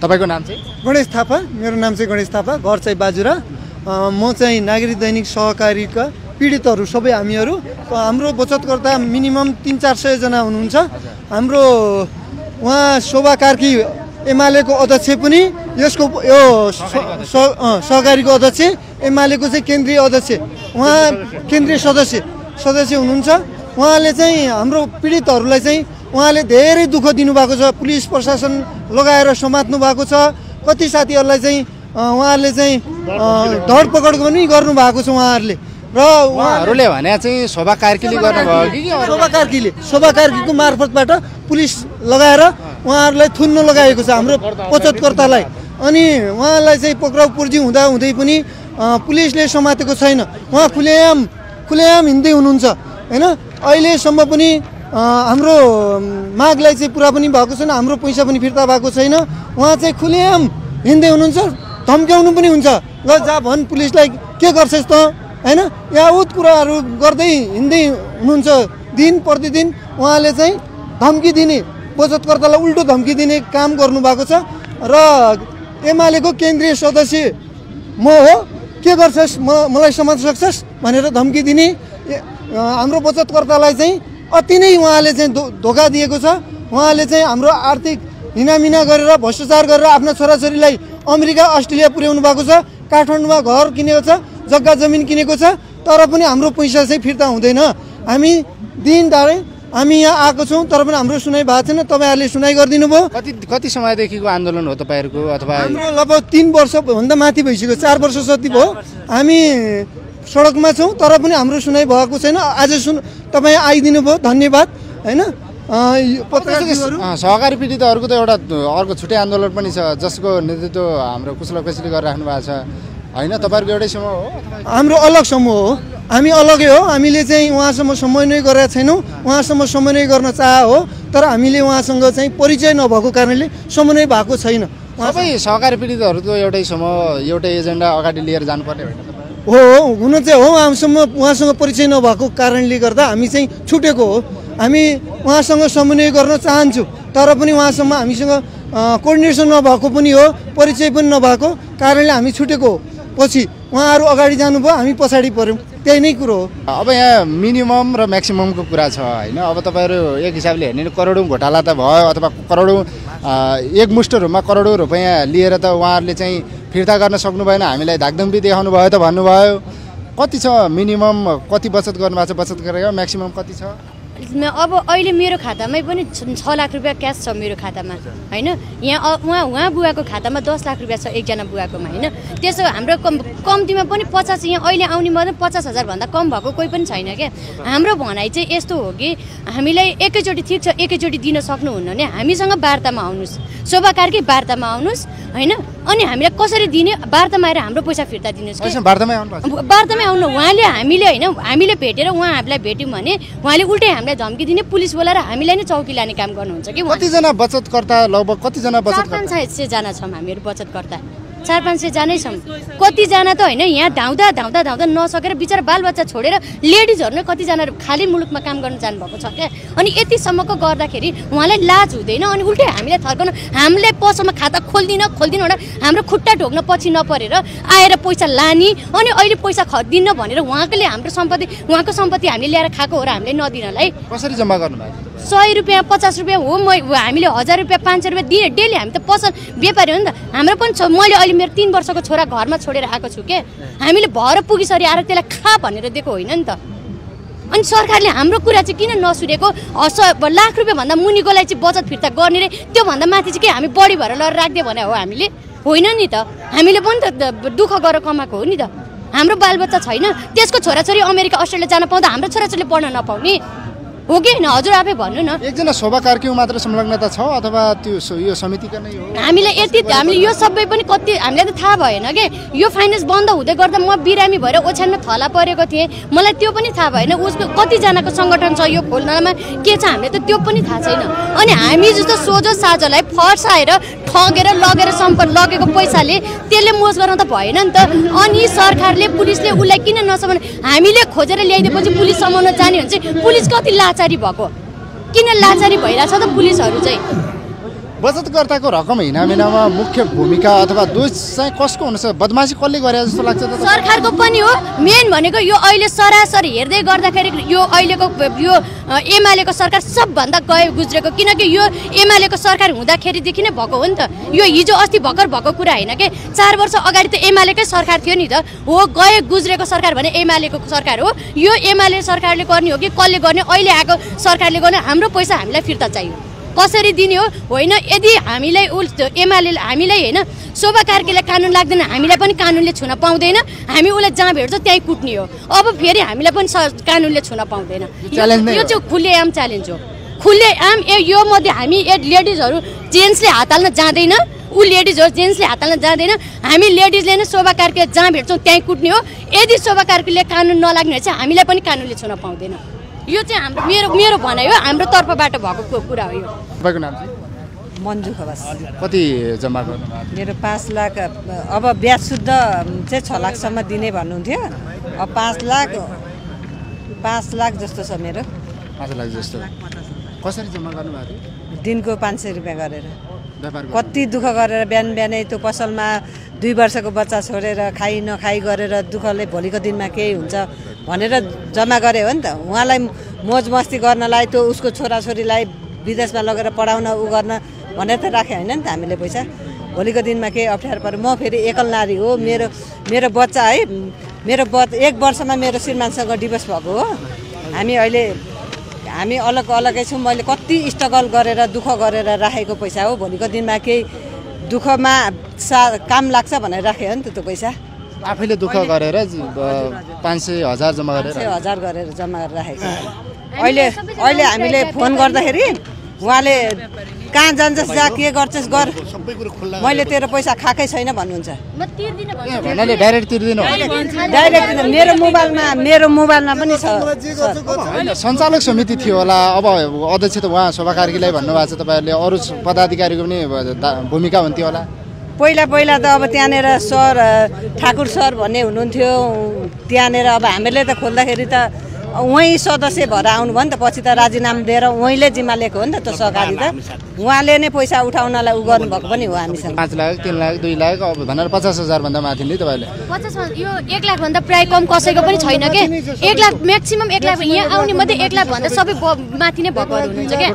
तपाईको नाम चाहिँ? गणेश थापा। मेरो नाम चाहिँ गणेश थापा, घर चाहिँ बाजुरा। म चाहिँ नागरिक दैनिक सहकारीका पीडितहरू सबै हामीहरू, हाम्रो बचतकर्ता मिनिमम 300-400 जना हुनुहुन्छ। हाम्रो उहाँ शोभा कार्की एमालेको अध्यक्ष पनि, यसको यो सहकारीको अध्यक्ष, एमालेको चाहिँ केन्द्रीय अध्यक्ष, उहाँ केन्द्रीय सदस्य हुनुहुन्छ। उहाँले चाहिँ हाम्रो पीडितहरूलाई चाहिँ उहाँले धेरै दुःख दिनुभएको छ। पुलिस प्रशासन लगाएर समात्नु भएको छ। कति साथीहरूलाई चाहिँ उहाँहरूले चाहिँ धरपकड पनि गर्नुभएको छ उहाँहरूले। र उहाँहरूले भने चाहिँ शोभा कार्कीले गर्नुभयो कि? शोभा कार्कीको मार्फतबाट पुलिस लगाएर उहाँहरूलाई थुन्न लगाएको छ हाम्रो बचतकर्तालाई। अनि उहाँलाई चाहिँ पक्राउ पुर्जी हुँदै पनि पुलिसले समातेको छैन। उहाँ खुलेआम हिँड्दै हुनुहुन्छ होइन। अहिलेसम्म पनि हाम्रो मागलाई चाहिँ पुरा पनि भएको छैन, हाम्रो पैसा पनि फिर्ता भएको छैन। उहाँ चाहिँ खुलेआम हिँड्दै हुनुहुन्छ, धम्क्याउनु पनि हुन्छ। ल जा भन् पुलिसलाई, के गर्छस् त होइन, यावत कुराहरू गर्दै हिँड्दै हुनुहुन्छ। दिन प्रतिदिन उहाँले चाहिँ धम्की दिने, बचतकर्तालाई उल्टो धम्की दिने काम गर्नुभएको छ। र एमालेको केन्द्रीय सदस्य म हो, के गर्छस्, मलाई समात्न सक्छस् भनेर धम्की दिने। हाम्रो बचतकर्तालाई चाहिँ अति नै उहाँले चाहिँ धोका दिएको छ। उहाँले चाहिँ हाम्रो आर्थिक हिनामिना गरेर, भ्रष्टाचार गरेर आफ्नो छोराछोरीलाई अमेरिका अस्ट्रेलिया पुर्याउनु भएको छ। काठमाडौँमा घर किनेको छ, जग्गा जमिन किनेको छ, तर पनि हाम्रो पैसा चाहिँ फिर्ता हुँदैन। हामी दिनदारै हामी यहाँ आएको छौँ, तर पनि हाम्रो सुनाइ भएको छैन। तपाईँहरूले सुनाइ गरिदिनु भयो। कति समयदेखिको आन्दोलन हो तपाईँहरूको? अथवा हाम्रो लगभग 3 वर्षभन्दा माथि भइसक्यो, 4 वर्ष जति भयो हामी सडकमा छौँ, तर पनि हाम्रो सुनाइ भएको छैन। आज तपाईँ आइदिनु भयो, धन्यवाद होइन। सहकारी पीडितहरूको त एउटा अर्को छुट्टै आन्दोलन पनि छ, जसको नेतृत्व हाम्रो कुशल केसीले गरिराख्नु भएको छ होइन? तपाईँहरूको एउटै समूह हो? हाम्रो अलग समूह हो, हामी अलगै हो। हामीले चाहिँ उहाँसँग समन्वय गरेका छैनौँ, उहाँसँग समन्वय गर्न चाह हो, तर हामीले उहाँसँग चाहिँ परिचय नभएको कारणले समन्वय भएको छैन। सबै सहकारी पीडितहरूको एउटै समूह, एउटै एजेन्डा अगाडि लिएर जानुपर्ने होइन? हो, हुन चाहिँ हो। उहाँसँग परिचय नभएको कारणले गर्दा हामी चाहिँ छुटेको हो। हामी उहाँसँग समन्वय गर्न चाहन्छौँ, तर पनि उहाँसँग हामीसँग कोअर्डिनेसन नभएको पनि हो, परिचय पनि नभएको कारणले हामी छुटेको हो। पछि उहाँहरू अगाडि जानुभयो, हामी पछाडि पऱ्यौँ, त्यही नै कुरो हो। अब यहाँ मिनिमम र म्याक्सिममको कुरा छ होइन? अब तपाईँहरू एक हिसाबले हेर्ने करोडौँ घोटाला त भयो, अथवा करोडौँ एकमुष्ट रूपमा करोडौँ रुपियाँ लिएर त उहाँहरूले चाहिँ फिर्ता गर्न सक्नु भएन, हामीलाई धाकधम्की देखाउनु भयो त भन्नुभयो। कति छ मिनिमम, कति बचत गर्नुभएको छ, बचत गरेर म्याक्सिमम कति छ? अब अहिले मेरो खातामै पनि 6 लाख रुपियाँ क्यास छ मेरो खातामा होइन। यहाँ उहाँ बुवाको खातामा 10 लाख रुपियाँ छ, एकजना बुवाकोमा होइन। त्यसो हाम्रो कम्तीमा पनि 50, यहाँ अहिले आउने मात्रै 50,000 भन्दा कम भएको कोही पनि छैन क्या। हाम्रो भनाइ चाहिँ यस्तो हो कि हामीलाई एकैचोटि ठिक छ, एकैचोटि दिन सक्नुहुन्न भने हामीसँग वार्तामा आउनुहोस्, शोभा कार्की वार्तामा आउनुहोस् होइन। अनि हामीलाई कसरी दिने, वार्तामा आएर हाम्रो पैसा फिर्ता दिनुहोस्। वार्तामै आउनु उहाँले, हामीले होइन, हामीले भेटेर उहाँहरूलाई भेट्यौँ भने उहाँले उल्टै हामीलाई धम्की दिने, पुलिस बोलाएर हामीलाई नै चौकी लाने काम गर्नुहुन्छ कि। कतिजना बचतकर्ता, लगभग कतिजना बचतकर्ता? 400-500 जना छौँ हामीहरू बचतकर्ता, 400-500 जनै छौँ। कतिजना त होइन यहाँ धाउँदा नसकेर बिचरा बालबच्चा छोडेर लेडिजहरू नै कतिजना खाली मुलुकमा काम गर्न जानुभएको छ क्या। अनि यतिसम्मको गर्दाखेरि उहाँलाई लाज हुँदैन, अनि उल्टै हामीलाई थर्काउनु, हामीले पसलमा खाता खोल्दिनँ भनेर हाम्रो खुट्टा ढोक्न पछि नपरेर आएर पैसा लाने, अनि अहिले पैसा दिन्न भनेर उहाँले हाम्रो सम्पत्ति, उहाँको सम्पत्ति हामीले ल्याएर खाएको हो र हामीले नदिनलाई। कसरी जम्मा गर्नुभयो? 100 रुपियाँ 50 रुपियाँ हो, हामीले 1000 रुपियाँ 500 रुपियाँ दिने डेली। हामी त पसल व्यापारी हो नि त, हाम्रो पनि छ। मैले अहिले मेरो 3 वर्षको छोरा घरमा छोडेर आएको छु के। हामीले भएर पुगिसरी आएर त्यसलाई खा भनेर दिएको होइन नि त। अनि सरकारले हाम्रो कुरा चाहिँ किन नसुनेको? लाख रुपियाँ भन्दा मुनिकोलाई चाहिँ बचत फिर्ता गर्ने रे, त्योभन्दा माथि चाहिँ के हामी बढी भएर लगेर राखिदियो भने हो हामीले? होइन नि त, हामीले पनि त दुःख गरेर कमाएको हो नि त। हाम्रो बालबच्चा छैन, त्यसको छोराछोरी अमेरिका अस्ट्रेलिया जान पाउँदा हाम्रो छोराछोरीले पढ्न नपाउने हो कि होइन? हजुर आफै भन्नु न। एकजना शोभा कार्कीको मात्र संलग्नता छ अथवा त्यो यो समितिका नै हो? हामीलाई यति, हामीले यो सबै पनि कति हामीलाई त थाहा भएन कि। यो फाइनेन्स बन्द हुँदै गर्दा म बिरामी भएर ओछ्यानमा थला परेको थिएँ, मलाई त्यो पनि थाहा भएन। उसको कतिजनाको सङ्गठन छ यो खोल्नमा के छ हामीलाई त त्यो पनि थाहा छैन। अनि हामी जस्तो सोझो साझोलाई फर्साएर ठगेर लगेर लगेको पैसाले त्यसले मोज गर्न त भएन नि त। अनि सरकारले, पुलिसले उसलाई किन नसमाउनु? हामीले खोजेर ल्याइदिएपछि पुलिस समाउन जाने भने चाहिँ पुलिस कति लाचारी भएको, किन लाचारी भइरहेछ त पुलिसहरू चाहिँ? बचतकर्ताको रकम हिनामिनामा मुख्य भूमिका अथवा दोष चाहिँ कसको हुनसक्छ? बदमासी कसले गरे जस्तो लाग्छ त? सरकारको पनि हो। मेन भनेको यो अहिले सरासरी हेर्दै गर्दाखेरि यो अहिलेको यो एमालेको सरकार सबभन्दा गयो गुज्रेको, किनकि यो एमालेको सरकार हुँदाखेरिदेखि नै भएको हो नि त। यो हिजो अस्ति भर्खर भएको कुरा होइन कि, 4 वर्ष अगाडि त एमालेकै सरकार थियो नि त। हो, गए गुज्रेको सरकार भने एमालेको सरकार हो। यो एमाले सरकारले गर्ने हो कि कसले गर्ने? अहिले आएको सरकारले गर्ने। हाम्रो पैसा हामीलाई फिर्ता चाहियो, कसरी दिने हो? होइन, यदि हामीलाई एमाले हामीलाई होइन शोभा कार्कीले कानुन लाग्दैन, हामीलाई पनि कानुनले छुन पाउँदैन। हामी उसलाई जहाँ भेट्छ त्यहीँ कुट्ने हो। अब फेरि हामीलाई पनि कानुनले छुन पाउँदैन। यो चाहिँ खुल्लेआम च्यालेन्ज हो, खुल्लेआम। यो मध्ये हामी लेडिजहरू जेन्ट्सले हात हाल्न जाँदैन, ऊ लेडिज हो, जेन्ट्सले हात हाल्न जाँदैन। हामी लेडिजले नै शोभा कार्कीले जहाँ भेट्छौँ त्यहीँ कुट्ने हो। यदि शोभा कार्कीले कानुन नलाग्ने चाहिँ हामीलाई पनि कानुनले छुन पाउँदैन। यो चाहिँ हाम्रो मेरो भनाइ हो, हाम्रो तर्फबाट भएको कुरा हो। यो तपाईँको नाम चाहिँ? मन्जु खवास। कति जम्मा गर्नु? मेरो 5 लाख। अब ब्याज शुद्ध चाहिँ 6 लाखसम्म दिने भन्नुहुन्थ्यो। अब 5 लाख जस्तो छ मेरो। 5 लाख जस्तो कसरी जम्मा गर्नुभएको थियो? दिनको 500 रुपियाँ गरेर। कति दुःख गरेर बिहानै त्यो पसलमा 2 वर्षको बच्चा छोडेर खाइ नखाइ गरेर दुःखले भोलिको दिनमा केही हुन्छ भनेर जम्मा गरे हो नि त। उहाँलाई मोज मस्ती गर्नलाई, त्यो उसको छोराछोरीलाई विदेशमा लगेर पढाउन ऊ गर्न भनेर त राखे होइन नि त हामीले पैसा। भोलिको दिनमा केही अप्ठ्यारो पऱ्यो। म फेरि एकल नारी हो। मेरो बच्चा है, मेरो 1 वर्षमा मेरो श्रीमानसँग डिभोर्स भएको हो। हामी अलगै छौँ। मैले कति स्ट्रगल गरेर दुःख गरेर राखेको पैसा हो। भोलिको दिनमा केही दुःखमा काम लाग्छ भनेर राखेँ हो नि त त्यो पैसा। आफैले दुःख गरेर 500,000 जम्मा गरेर 500,000 गरेर जम्मा गरेर राखेको। अहिले हामीले फोन गर्दाखेरि उहाँले कहाँ जान्छस्, जा के गर्छस् गर, मैले तेरो पैसा खाएकै छैन भन्नुहुन्छ। भन्नाले डाइरेक्ट तिर्दिनु? डाइरेक्ट मेरो मोबाइलमा पनि छ। सञ्चालक समिति थियो होला, अब अध्यक्ष त उहाँ शोभा कार्कीलाई भन्नुभएको छ। तपाईँहरूले अरू पदाधिकारीको पनि भूमिका हुन्थ्यो होला? पहिला त अब त्यहाँनिर सर ठाकुर सर भन्ने हुनुहुन्थ्यो त्यहाँनिर। अब हामीले त खोल्दाखेरि त उहीँ सदस्य भएर आउनु भयो नि त। पछि त राजीनामा दिएर उहीँले जिम्मा लिएको हो नि त त्यो सहकारी त। उहाँले नै पैसा उठाउनलाई ऊ गर्नुभएको पनि हो हामीसँग। 5 लाख, 3 लाख, 2 लाख, अब भनेर 50,000 भन्दा माथि नि तपाईँले? 50 यो 1 लाख भन्दा प्राय कम कसैको पनि छैन के। 1 लाख म्याक्सिमम 1 लाख। यहाँ आउने मध्ये 1 लाख भन्दा सबै माथि नै भएकोहरू हुनुहुन्छ क्या।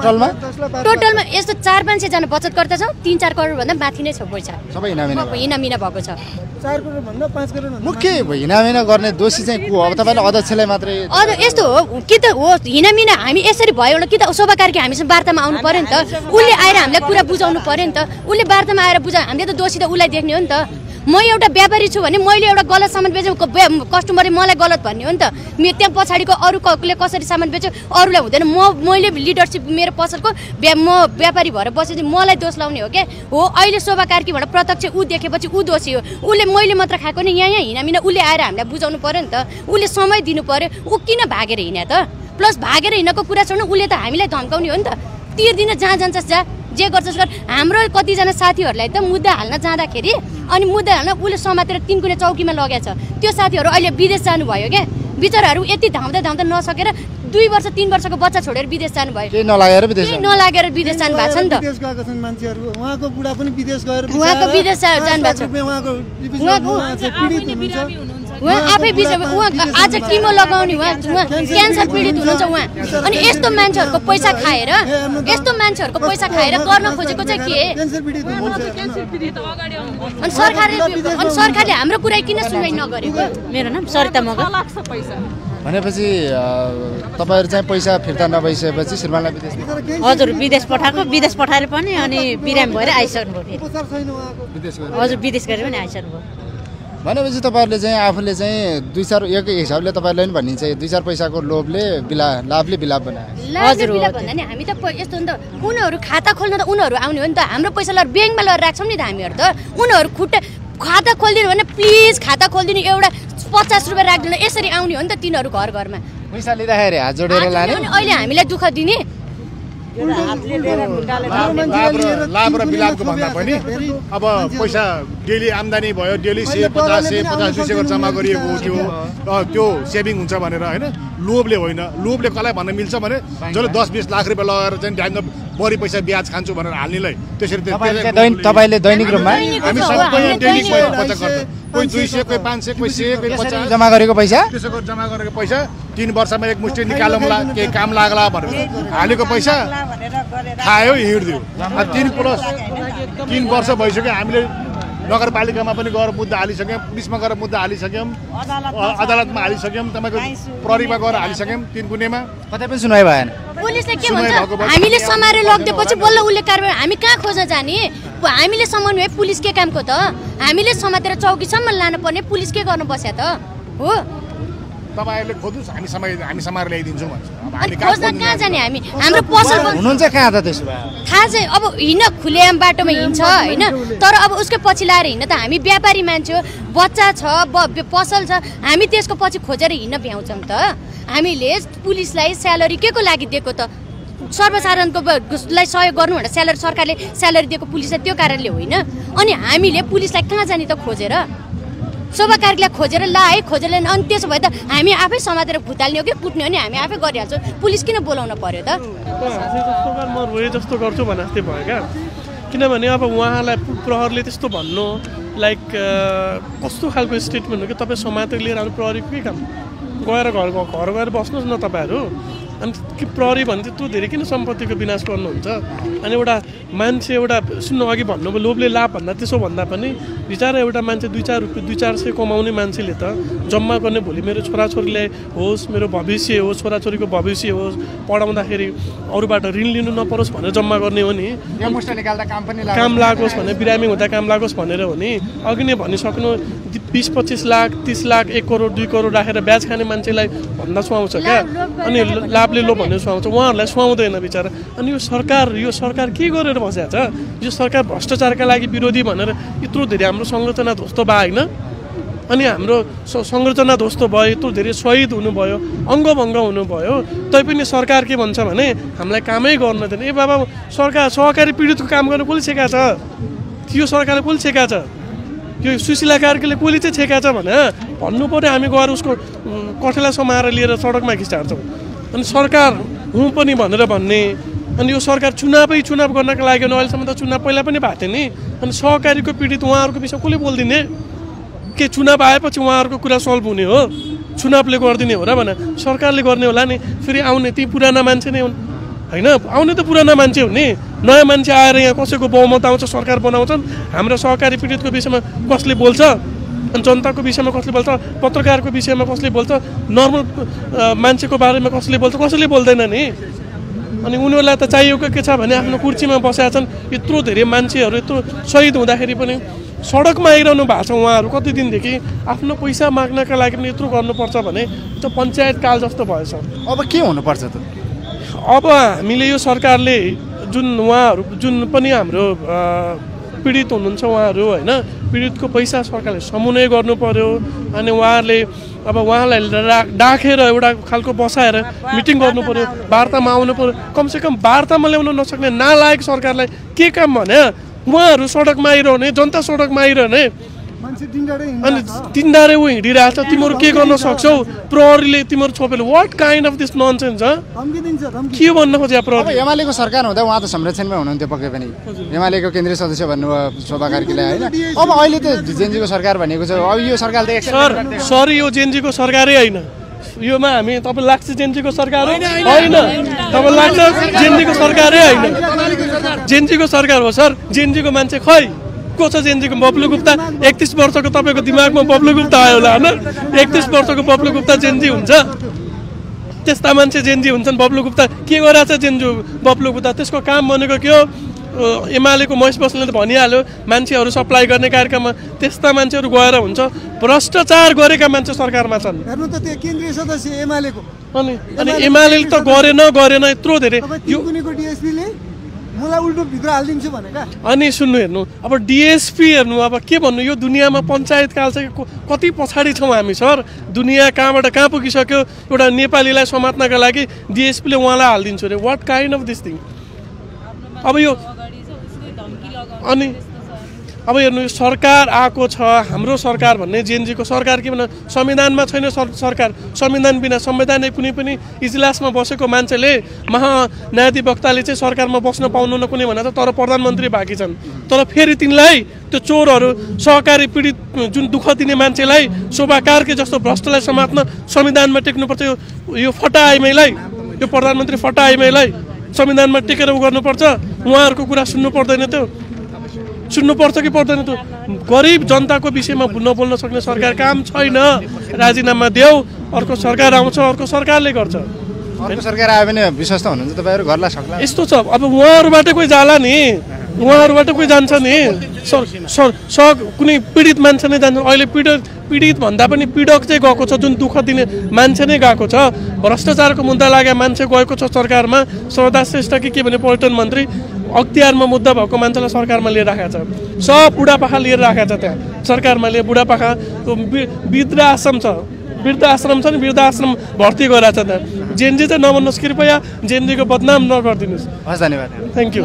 टोटलमा यस्तो 4-500 जना बचतकर्ता छौँ। 3-4 करोड भन्दा माथि नै छ पैसा। सबै हिनामिना भएको छ। 4 करोड भन्दा 5 करोड मुख्य हिनामिना गर्ने दोषी चाहिँ को हो? अब तपाईँले अध्यक्षलाई मात्रै? यस्तो हो कि त हो हिनामिना हामी यसरी भयो कि त शोभा कार्की हामीसँग वार्तामा आउनु पर्यो नि त। उसले आएर हामीलाई कुरा बुझाउनु पर्यो नि त। उसले वार्तामा आएर हामीले त दोषी त उसलाई देख्ने हो नि त। म एउटा व्यापारी छु भने मैले एउटा गलत सामान बेचेँ, कस्टमरले मलाई गलत भन्ने हो नि त। त्यहाँ पछाडिको अरूले कसरी सामान बेच्यो अरूलाई हुँदैन। मैले लिडरसिप मेरो पसलको म व्यापारी भएर बसेपछि मलाई दोष लाउने हो क्या। हो, अहिले शोभा कार्की भनेर प्रत्यक्ष ऊ देखेपछि ऊ दोषी हो। उसले मैले मात्र खाएको नि यहाँ हिनामिना उसले आएर हामीलाई बुझाउनु पर्यो नि त। उसले समय दिनु पर्यो। ऊ किन भागेर हिँड्या त? प्लस भागेर हिँडेको कुरा छोड्नु, उसले त हामीलाई धम्काउने हो नि त। तिर्दिन, जहाँ जान्छस् जा, जे गर्छस् गर। हाम्रो कतिजना साथीहरूलाई त मुद्दा हाल्न जाँदाखेरि अनि मुद्दा हाल्न उसले समातेर 3 कुने चौकीमा लगेछ। त्यो साथीहरू अहिले विदेश जानुभयो क्या। बिचराहरू यति धाउँदा नसकेर 2 वर्ष 3 वर्षको बच्चा छोडेर विदेश जानुभयो। केही नलागेर विदेश जानु भएको छ नि त। विदेश गएका छन् मान्छेहरू। उहाँको बुढा पनि विदेश गएर उहाँको विदेश जानु भएको छ। उहाँ आफै आज किमो लगाउने, उहाँ क्यान्सर पीडित हुनुहुन्छ उहाँ। अनि यस्तो मान्छेहरूको पैसा खाएर गर्न खोजेको चाहिँ के? अनि सरकारले हाम्रो कुरा किन सुनवाई नगरेको? मेरो नाम सरिता मगर। भनेपछि तपाईँहरू चाहिँ पैसा फिर्ता नभइसकेपछि श्रीमानलाई विदेश? हजुर, विदेश पठाएको। विदेश पठाएर पनि अनि बिरामी भएर आइसक्नुभयो। हजुर, विदेश गरेर पनि आइसक्नुभयो। भनेपछि तपाईँहरूले चाहिँ आफूले चाहिँ 2-4 एक हिसाबले तपाईँहरूले पनि भनिन्छ 2-4 पैसाको लोभले लाभले बिलाप बनायो। हजुर, भन्दा नि हामी त यस्तो नि त। उनीहरू खाता खोल्न त उनीहरू आउने हो नि त। हाम्रो पैसा लगेर ब्याङ्कमा लगेर राख्छौँ नि त हामीहरू त। उनीहरू खाता खोलिदिनु भने प्लिज खाता खोलिदिनु, एउटा 50 रुपियाँ राख्दैन, यसरी आउने हो नि त तिनीहरू घर घरमा। पैसा लिँदाखेरि हात जोडेर लाने। अहिले हामीलाई दुःख दिने लाभ र बिलापको भन्दा पनि अब पैसा डेली आम्दानी भयो, डेली 100, 50, 200 गरेर जम्मा गरिएको त्यो सेभिङ हुन्छ भनेर होइन, लोभले होइन। लोभले कसलाई भन्न मिल्छ भने जसले 10-20 लाख रुपियाँ लगाएर चाहिँ ड्याङ्ग बढी पैसा ब्याज खान्छु भनेर हाल्नेलाई त्यसरी तपाईँले दैनिक रूपमा हामी सबै दैनिक बचत गर्छौँ। कोही 200, कोही 500, कोही 100, कोही 50 जम्मा गरेको पैसा, त्यसो गरेर जम्मा गरेको पैसा 3 वर्षमा एक मुष्टि निकालौँला, केही काम लाग्ला भनेर हालेको पैसा खायो हिँड्दियो। 3 वर्ष भइसक्यो हामीले नगरपालिकामा पनि गएर मुद्दा हालिसक्यौँ, पुलिसमा गएर मुद्दा हालिसक्यौँ, अदालतमा हालिसक्यौँ, तपाईँको प्रहरीमा गएर हालिसक्यौँ, 3 गुनेमा कतै पनि सुनाइ भएन। पुलिसले के भन्छ हामीले समारेर लगिदिएपछि बल्ल उसले कारबाही हामी कहाँ खोज्न जाने? हामीले समाउनु भए पुलिस के कामको त? हामीले समातेर चौकीसम्म लानु पर्ने पुलिस के गर्नु बस्या त हो? तपाईँहरूले खोज्नुहोस्, हामी समाएर ल्याइदिन्छौँ भन्छ। अनि खोज्न कहाँ जाने हामी? हाम्रो पसल हुनुहुन्छ कहाँ त त्यसो भए? थाहा चाहिँ अब हिँड्न खुलेआम बाटोमा हिँड्छ होइन, तर अब उसको पछि लाएर हिँड्न त हामी व्यापारी मान्छे हो, बच्चा छ, पसल छ, हामी त्यसको पछि खोजेर हिँड्न भ्याउँछौँ त? हामीले पुलिसलाई स्यालेरी के को लागि दिएको त? सर्वसाधारणको लाई सहयोग गर्नु भनेर सरकारले स्यालेरी दिएको पुलिसलाई त्यो कारणले होइन। अनि हामीले पुलिसलाई कहाँ जाने त खोजेर? शोभाकारीलाई खोजेर खोजेर अनि त्यसो भए त हामी आफै समातेर भुताल्ने हो कि कुट्ने हो नि हामी आफै गरिहाल्छौँ। पुलिस किन बोलाउन पर्यो त? म रोए जस्तो गर्छु भने जस्तै भयो क्या। किनभने अब उहाँलाई प्रहरले त्यस्तो भन्नु लाइक कस्तो खालको स्टेटमेन्ट हो कि तपाईँ समातेर लिएर आउनु प्रहरीको के काम? गएर घर गएर बस्नुहोस् न तपाईँहरू। अनि के प्रहरी भने त्यत्रो धेरै किन सम्पत्तिको विनाश गर्नुहुन्छ? अनि एउटा मान्छे सुन्नु अघि भन्नुभयो लोभले लाभ भन्दा त्यसो भन्दा पनि बिचारा एउटा मान्छे 2-4 रुपियाँ 2-400 कमाउने मान्छेले त जम्मा गर्ने भोलि मेरो छोराछोरीलाई होस्, मेरो भविष्य होस्, छोराछोरीको भविष्य होस्, पढाउँदाखेरि अरूबाट ऋण लिनु नपरोस् भनेर जम्मा गर्ने हो नि। काम लागोस् भने बिरामी हुँदा काम लागोस् भनेर हो नि। अघि नै भनिसक्नु 20-25 लाख 30 लाख 1 करोड 2 करोड राखेर ब्याज खाने मान्छेलाई भन्दा सुहाउँछ क्या। अनि लाभले लो भन्ने सुहाउँछ, उहाँहरूलाई सुहाउँदैन बिचारा। अनि यो सरकार के गरेर बसेको छ? यो सरकार भ्रष्टाचारका लागि विरोधी भनेर यत्रो धेरै हाम्रो संरचना ध्वस्त भयो होइन? अनि हाम्रो संरचना ध्वस्त भयो, यत्रो धेरै शहीद हुनुभयो, अङ्गभङ्ग हुनुभयो, तैपनि सरकार के भन्छ भने हामीलाई कामै गर्न दिदैन। ए बाबा सरकार सहकारी पीडितको काम गर्न कसले छेकाएको छ? यो सरकारले कसले छेकाएको छ? यो सुशीला कार्कीले कसले चाहिँ छेकाएको छ भने भन्नु पर्यो। हामी गएर उसको कठेला समाएर लिएर सडकमा खिचार्छौँ। अनि सरकार हुँ पनि भनेर भन्ने। अनि यो सरकार चुनाव गर्नका लागि अहिलेसम्म त चुनाव पहिला पनि भएको थियो नि। अनि सहकारीको पीडित उहाँहरूको विषय कसले बोलिदिने? के चुनाव आएपछि उहाँहरूको कुरा सल्भ हुने हो? चुनावले गरिदिने हो र भने सरकारले गर्ने होला नि। फेरि आउने ती पुराना मान्छे नै हुन् होइन? आउने त पुराना मान्छे हुन् नि। नयाँ मान्छे आएर यहाँ कसैको बहुमत आउँछ, सरकार बनाउँछन्। हाम्रो सहकारी पीडितको विषयमा कसले बोल्छ? अनि जनताको विषयमा कसले बोल्छ? पत्रकारको विषयमा कसले बोल्छ? नर्मल मान्छेको बारेमा कसले बोल्छ? कसैले बोल्दैन नि। अनि उनीहरूलाई त चाहिएको के छ भने आफ्नो कुर्सीमा बसेका छन्। यत्रो धेरै मान्छेहरू यत्रो शहीद हुँदाखेरि पनि सडकमा आइरहनु भएको छ उहाँहरू कति दिनदेखि। आफ्नो पैसा माग्नका लागि पनि यत्रो गर्नुपर्छ भने त पञ्चायत काल जस्तो भएछ। अब के हुनुपर्छ त? अब हामीले यो सरकारले जुन पनि हाम्रो पीडित हुनुहुन्छ उहाँहरू होइन, पीडितको पैसा सरकारले समन्वय गर्नु पर्यो। अनि उहाँलाई डाकेर एउटा खालको बसाएर मिटिङ गर्नु पर्यो, वार्तामा आउनु पर्यो। कमसेकम वार्तामा ल्याउन नसक्ने नालायक सरकारलाई के काम भने उहाँहरू सडकमा आइरहने, जनता सडकमा आइरहने, अनि तिनडारे ऊ हिँडिरहेको छ। तिमीहरू के गर्न सक्छौ? प्रहरीले तिमीहरू छोपेर what kind of this nonsense ह? के भन्न खोज्यो प्रहरी? एमालेको सरकार हुँदा उहाँ त संरक्षणमा हुनुहुन्थ्यो पक्कै पनि। एमालेको केन्द्रीय सदस्य भन्नुभयो शोभा कार्कीलाई होइन? अब अहिले त जेएनजीको सरकार भनेको छ। अब यो सरकार त सर यो जेएनजीको सरकारै होइन। योमा हामी तपाईँलाई लाग्छ जेएनजीको सरकार होइन? तपाईँलाई लाग्छ जेएनजीको सरकारै होइन? जेएनजीको सरकार हो सर। जेएनजीको मान्छे खै को छ? जेएनजीको बब्लु गुप्ता। 31 वर्षको तपाईँको दिमागमा बब्लु गुप्ता आयो होला होइन? 31 वर्षको बब्लु गुप्ता जेएनजी हुन्छ? त्यस्ता मान्छे जेएनजी हुन्छन्। बब्लु गुप्ता के गरेछ? जेएनजी बब्लु गुप्ता त्यसको काम भनेको के हो? एमालेको महेश बस्नेतले त भनिहाल्यो मान्छेहरू सप्लाई गर्ने कार्यक्रममा त्यस्ता मान्छेहरू गएर हुन्छ। भ्रष्टाचार गरेका मान्छे सरकारमा छन्। हेर्नु त त्यो केन्द्रीय सदस्य एमालेको। अनि एमाले त गरेन यत्रो धेरै मलाई उल्टो भित्र हालिदिन्छु भनेका। अनि सुन्नु हेर्नु अब डिएसपी हेर्नु अब के भन्नु? यो दुनियाँमा पञ्चायत काल चाहिँ कति पछाडि छौँ हामी सर। दुनियाँ कहाँबाट कहाँ पुगिसक्यो। एउटा नेपालीलाई समात्नका लागि डिएसपीले उहाँलाई हालिदिन्छु अरे। What kind of this thing? अब यो अनि अब हेर्नु यो सरकार आएको छ हाम्रो सरकार भन्ने जेएनजीको सरकार के भन्न संविधानमा छैन सरकार संविधान बिना संवैधानिक कुनै पनि इजलासमा बसेको मान्छेले महान्यायाधिवक्ताले चाहिँ सरकारमा बस्न पाउनुहुन्न कुनै भन्दा त तर प्रधानमन्त्री बाँकी छन् तर फेरि तिनलाई त्यो चोरहरू सहकारी पीडित जुन दुःख दिने मान्छेलाई शोभा कार्के जस्तो भ्रष्टलाई समात्न संविधानमा टेक्नुपर्छ यो फटा आइमाईलाई यो प्रधानमन्त्री फटा आइमाईलाई संविधानमा टेकेर गर्नुपर्छ उहाँहरूको कुरा सुन्नु पर्दैन त्यो सुन्नुपर्छ कि पर्दैन त गरिब जनताको विषयमा नबोल्न सक्ने सरकार काम छैन राजीनामा देऊ अर्को सरकार आउँछ अर्को सरकारले गर्छ अर्को सरकार आयो भने विश्वास त हुनुहुन्छ तपाईहरु गर्ला सक्ला यस्तो छ अब उहाँहरुबाट कोही जाला नि उहाँहरुबाट कोही जान्छ नि कुनै पीडित मान्छे नै जान्छ अहिले पीडित भन्दा पनि पीडक चाहिँ गएको छ जुन दुःख दिने मान्छे नै गएको छ भ्रष्टाचारको मुद्दा लाग्या मान्छे गएको छ सरकारमा सरदार श्रेष्ठ के भने पर्यटन मन्त्री अख्तियारमा मुद्दा भएको मान्छेलाई सरकारमा लिएर राखेको छ सब बुढापाखा लिएर राखेको छ त्यहाँ सरकारमा लिएर बुढापाखा वृद्ध आश्रम छ नि वृद्ध आश्रम भर्ती गराएको छ त्यहाँ जेएनजी चाहिँ नभन्नुहोस् कृपया जेएनजीको बदनाम नगरिदिनुहोस् हस् धन्यवाद थ्याङ्क यू